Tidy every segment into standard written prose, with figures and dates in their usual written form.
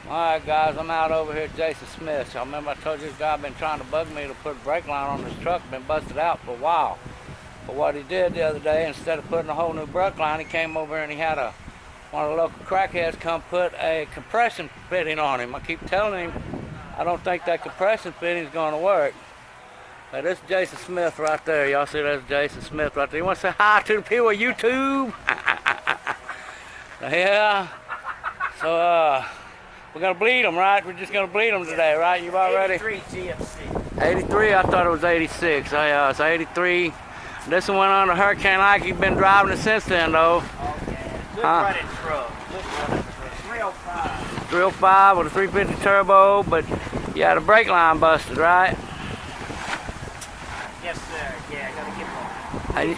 Alright guys, I'm out over here at Jason Smith's. Y'all remember I told you this guy been trying to bug me to put a brake line on his truck, been busted out for a while. But what he did the other day, instead of putting a whole new brake line, he came over and he had one of the local crackheads come put a compression fitting on him. I keep telling him I don't think that compression fitting is going to work. Hey, this is Jason Smith right there. Y'all see that's Jason Smith right there. You want to say hi to the people of YouTube? Yeah. So, we're going to bleed them, right? We're just going to bleed them today, right? You about ready? 83 GMC. 83? I thought it was 86. It's 83. This one went under Hurricane Ike. You've been driving it since then, though. Okay. Good running truck. Good running truck. 305. 305 with a 350 turbo, but you had a brake line busted, right? Yes, sir. Yeah, I got to get one.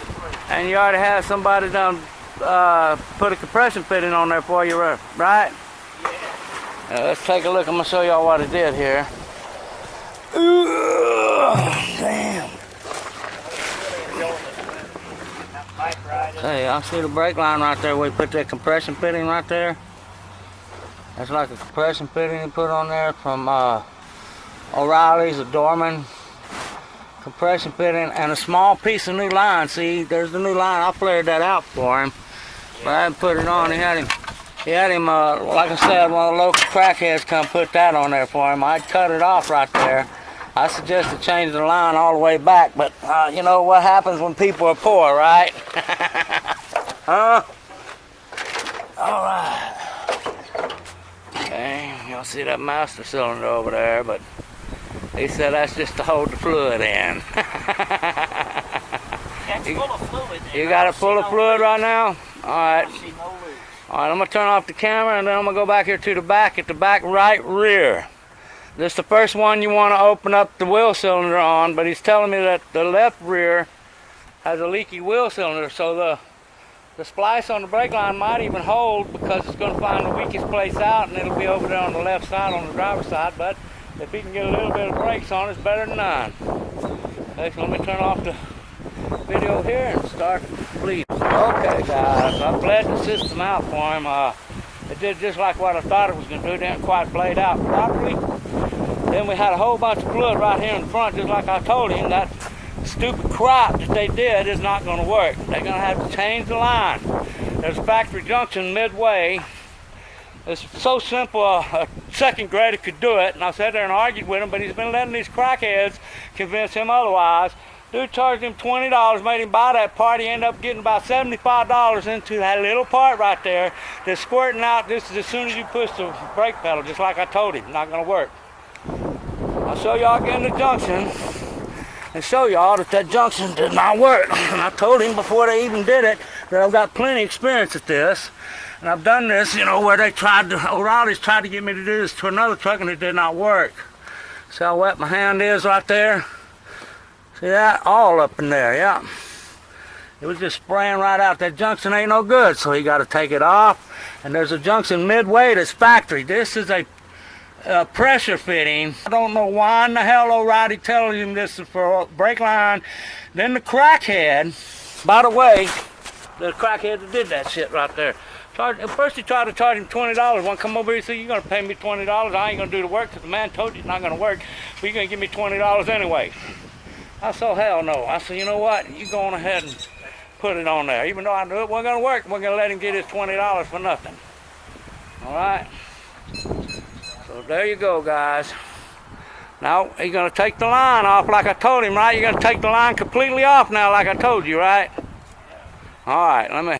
And you already had somebody done put a compression fitting on there for you, right? Yeah. Let's take a look. I'm going to show y'all what it did here. Damn. Hey, I see the brake line right there where you put that compression fitting right there. That's like a compression fitting you put on there from O'Reilly's, a Dorman compression fitting, and a small piece of new line. See, there's the new line. I flared that out for him, but I didn't put it on. He had him, like I said, one of the local crackheads come put that on there for him. I'd cut it off right there. I suggested changing the line all the way back, but you know what happens when people are poor, right? Huh? All right. Okay, y'all see that master cylinder over there, but he said that's just to hold the fluid in. It's full of fluid. You got it full of fluid right now? All right. I see no lube. All right, I'm going to turn off the camera, and then I'm going to go back here to the back, at the back right rear. This is the first one you want to open up the wheel cylinder on, but he's telling me that the left rear has a leaky wheel cylinder, so the splice on the brake line might even hold because it's going to find the weakest place out, and it'll be over there on the left side on the driver's side, but if he can get a little bit of brakes on, it's better than none. Okay, so let me turn off the video here and start bleeding. Okay guys, I bled the system out for him. It did just like what I thought it was going to do. It didn't quite blade out properly. Then we had a whole bunch of fluid right here in front, just like I told him. That stupid crap that they did is not going to work. They're going to have to change the line. There's a factory junction midway. It's so simple, a second grader could do it. And I sat there and argued with him, but he's been letting these crackheads convince him otherwise. Dude charged him $20, made him buy that part. He ended up getting about $75 into that little part right there that's squirting out just as soon as you push the brake pedal, just like I told him. Not going to work. I'll show y'all again the junction and show y'all that junction did not work. And I told him before they even did it that I've got plenty of experience at this. And I've done this, you know, where O'Reilly's tried to get me to do this to another truck and it did not work. See how wet my hand is right there? See that? All up in there, yeah. It was just spraying right out. That junction ain't no good, so you got to take it off. And there's a junction midway that's factory. This is a pressure fitting. I don't know why in the hell O'Reilly telling him this is for a brake line. Then the crackhead, by the way, the crackhead that did that shit right there. First he tried to charge him $20. One come over here and said, you're going to pay me $20. I ain't going to do the work because the man told you it's not going to work. But you're going to give me $20 anyway. I said, hell no. I said, you know what? You go on ahead and put it on there. Even though I knew it wasn't going to work, we're going to let him get his $20 for nothing. All right? So there you go, guys. Now, he's going to take the line off like I told him, right? You're going to take the line completely off now like I told you, right? All right, let me...